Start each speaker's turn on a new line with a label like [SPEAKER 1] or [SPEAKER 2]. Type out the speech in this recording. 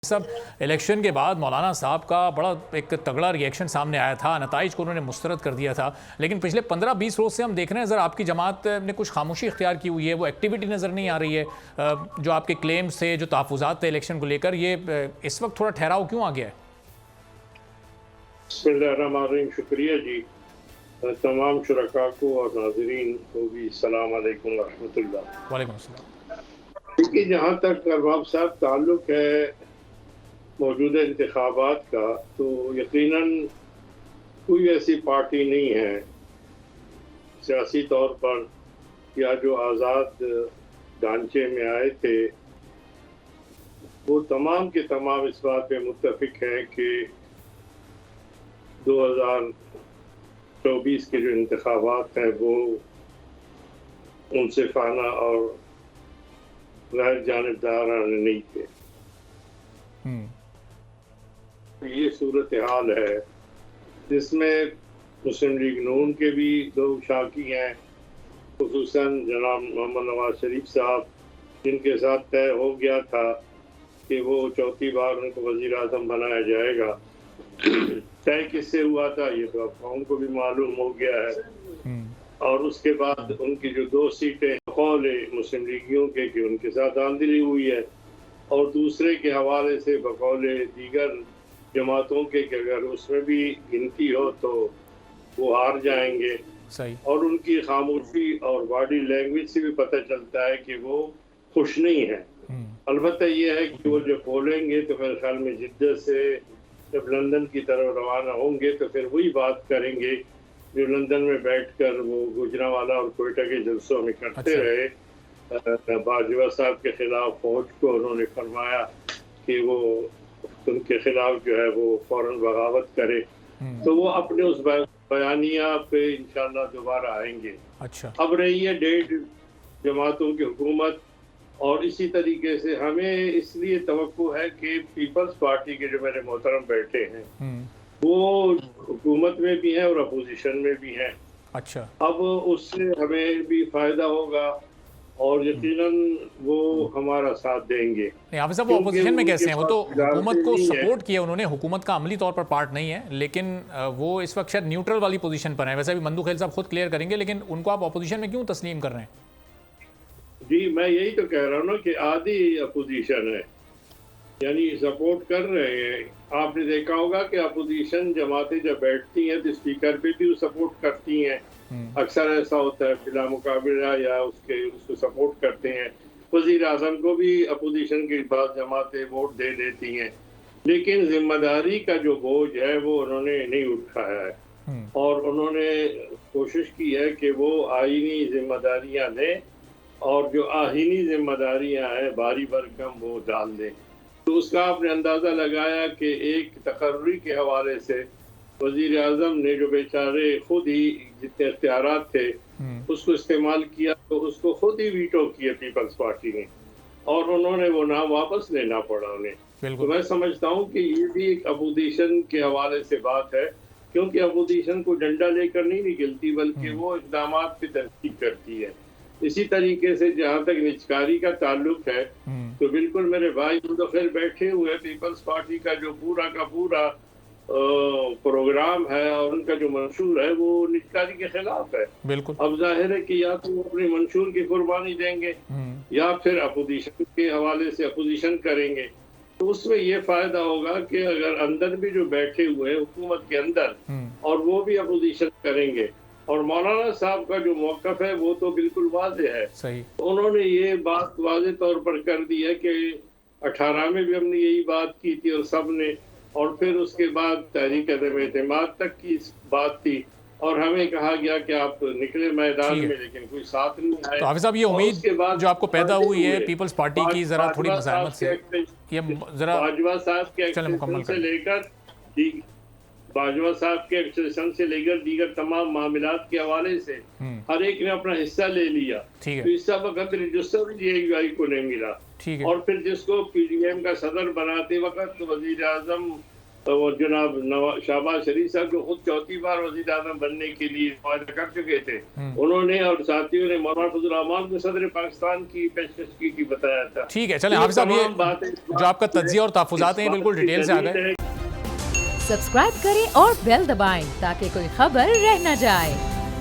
[SPEAKER 1] صاحب الیکشن کے بعد مولانا صاحب کا بڑا ایک تگڑا ری ایکشن سامنے آیا تھا، نتائج کو انہوں نے مسترد کر دیا تھا، لیکن پچھلے 15-20 روز سے ہم دیکھ رہے ہیں ذرا آپ کی جماعت نے کچھ خاموشی اختیار کی ہوئی ہے، وہ ایکٹیویٹی نظر نہیں آ رہی ہے، جو آپ کے کلیمز تھے، جو تحفظات تھے الیکشن کو لے کر، یہ اس وقت تھوڑا ٹھہراؤ کیوں آ گیا ہے؟
[SPEAKER 2] بسم اللہ الرحمن الرحیم، شکریہ جی۔ تمام شرکاء کو اور ناظرین کو بھی السلام علیکم ورحمۃ اللہ۔
[SPEAKER 1] وعلیکم السلام۔
[SPEAKER 2] دیکھیے، جہاں تک ارباب صاحب تعلق ہے موجودہ انتخابات کا، تو یقیناً کوئی ایسی پارٹی نہیں ہے سیاسی طور پر یا جو آزاد ڈھانچے میں آئے تھے، وہ تمام کے تمام اس بات پہ متفق ہیں کہ 2024 کے جو انتخابات ہیں وہ منصفانہ اور غیر جانبدارانہ نہیں تھے۔ یہ صورتحال ہے جس میں مسلم لیگ نون کے بھی دو شاکی ہیں، خصوصاً جناب محمد نواز شریف صاحب، جن کے ساتھ طے ہو گیا تھا کہ وہ چوتھی بار ان کو وزیر اعظم بنایا جائے گا۔ طے کس سے ہوا تھا یہ تو اب ان کو بھی معلوم ہو گیا ہے، اور اس کے بعد ان کی جو 2 سیٹیں قول مسلم لیگیوں کے کہ ان کے ساتھ آندلی ہوئی ہے، اور دوسرے کے حوالے سے بقول دیگر جماعتوں کے کہ اگر اس میں بھی گنتی ہو تو وہ ہار جائیں گے۔
[SPEAKER 1] صحیح۔
[SPEAKER 2] اور ان کی خاموشی اور باڈی لینگویج سے بھی پتہ چلتا ہے کہ وہ خوش نہیں ہیں۔ البتہ یہ ہے کہ وہ جو بولیں گے تو میرے خیال میں جدہ سے جب لندن کی طرف روانہ ہوں گے تو پھر وہی بات کریں گے جو لندن میں بیٹھ کر وہ گوجرانوالہ اور کوئٹہ کے جلسوں میں کرتے رہے۔ باجوہ صاحب کے خلاف فوج کو انہوں نے فرمایا کہ وہ ان کے خلاف جو ہے وہ فوراً بغاوت کرے، تو وہ اپنے اس بیانیہ پہ انشاءاللہ دوبارہ آئیں گے۔
[SPEAKER 1] اچھا۔
[SPEAKER 2] اب رہی ہے 1.5 جماعتوں کی حکومت، اور اسی طریقے سے ہمیں اس لیے توقع ہے کہ پیپلز پارٹی کے جو میرے محترم بیٹھے ہیں وہ حکومت میں بھی ہیں اور اپوزیشن میں بھی ہیں۔
[SPEAKER 1] اچھا۔
[SPEAKER 2] اب اس سے ہمیں بھی فائدہ ہوگا اور یقیناً وہ ہمارا ساتھ دیں گے۔
[SPEAKER 1] حافظ صاحب، وہ اپوزیشن میں کیسے ہیں؟ وہ تو حکومت کو سپورٹ کیا انہوں نے، حکومت کا عملی طور پر پارٹ نہیں ہے، لیکن وہ اس وقت شاید نیوٹرل والی پوزیشن پر ہیں۔ ویسے بھی مندو خیل صاحب خود کلیئر کریں گے، لیکن ان کو آپ اپوزیشن میں کیوں تسلیم کر رہے ہیں؟
[SPEAKER 2] جی میں یہی تو کہہ رہا ہوں نا کہ آدھی اپوزیشن ہے، یعنی سپورٹ کر رہے ہیں۔ آپ نے دیکھا ہوگا کہ اپوزیشن جماعتیں جب بیٹھتی ہیں تو اسپیکر پہ بھی وہ سپورٹ کرتی ہیں، اکثر ایسا ہوتا ہے بلا مقابلہ یا اس کو سپورٹ کرتے ہیں۔ وزیر اعظم کو بھی اپوزیشن کی بعض جماعتیں ووٹ دے دیتی ہیں، لیکن ذمہ داری کا جو بوجھ ہے وہ انہوں نے نہیں اٹھایا ہے، اور انہوں نے کوشش کی ہے کہ وہ آئینی ذمہ داریاں لیں اور جو آئینی ذمہ داریاں ہیں بھاری بھرکم وہ ڈال دیں۔ تو اس کا آپ نے اندازہ لگایا کہ ایک تقرری کے حوالے سے وزیر اعظم نے جو بیچارے خود ہی جتنے اختیارات تھے اس کو استعمال کیا، تو اس کو خود ہی ویٹو کیا پیپلز پارٹی نے، اور انہوں نے وہ نام واپس لینا پڑا انہیں۔ تو میں سمجھتا ہوں کہ یہ بھی ایک اپوزیشن کے حوالے سے بات ہے، کیونکہ اپوزیشن کو ڈنڈا لے کر نہیں نکلتی بلکہ وہ اقدامات پہ تنقید کرتی ہے۔ اسی طریقے سے جہاں تک نجکاری کا تعلق ہے تو بالکل میرے بھائی مدخل بیٹھے ہوئے پیپلز پارٹی کا جو پورا کا پورا پروگرام ہے اور ان کا جو منشور ہے وہ نجکاری کے خلاف ہے۔
[SPEAKER 1] بالکل۔
[SPEAKER 2] اب ظاہر ہے کہ یا تو وہ اپنے منشور کی قربانی دیں گے یا پھر اپوزیشن کے حوالے سے اپوزیشن کریں گے، تو اس میں یہ فائدہ ہوگا کہ اگر اندر بھی جو بیٹھے ہوئے حکومت کے اندر اور وہ بھی اپوزیشن کریں گے، اور مولانا صاحب کا جو موقف ہے وہ تو بالکل واضح ہے۔
[SPEAKER 1] صحیح۔
[SPEAKER 2] انہوں نے یہ بات واضح طور پر کر دی ہے کہ 18 میں بھی ہم نے یہی بات کی تھی اور سب نے، اور پھر اس کے بعد تحریک عدم اعتماد تک کی بات تھی، اور ہمیں کہا گیا کہ آپ نکلے میدان میں لیکن کوئی ساتھ نہیں آئے۔
[SPEAKER 1] تو حافظ صاحب، یہ امید جو آپ کو پیدا ہوئی ہے پیپلز پارٹی کی ذرا تھوڑی مزاحمت سے، یہ ذرا
[SPEAKER 2] باجوہ صاحب کے ایکسپریشن سے لے کر باجوہ صاحب کے ایکسپریشن سے لے کر دیگر تمام معاملات کے حوالے سے ہر ایک نے اپنا حصہ لے لیا، تو حصہ وقت رجسٹر جے یو آئی کو نہیں ملا، اور پھر جس کو پی ڈی ایم کا صدر بناتے وقت وزیر اعظم اور جناب شہباز شریف صاحب جو خود چوتھی بار وزیر اعظم بننے کے لیے وعدہ کر چکے تھے، انہوں نے اور ساتھیوں نے مولانا فضل الرحمان کو صدر پاکستان کی پیشکش کی تھی، بتایا تھا.
[SPEAKER 1] ٹھیک ہے، چلیں حافظ صاحب، یہ جو آپ کا تجزیہ اور تحفظات ہیں بالکل ڈیٹیل سے آ گئے.
[SPEAKER 3] سبسکرائب کریں اور بیل دبائیں تاکہ کوئی خبر رہ نہ جائے.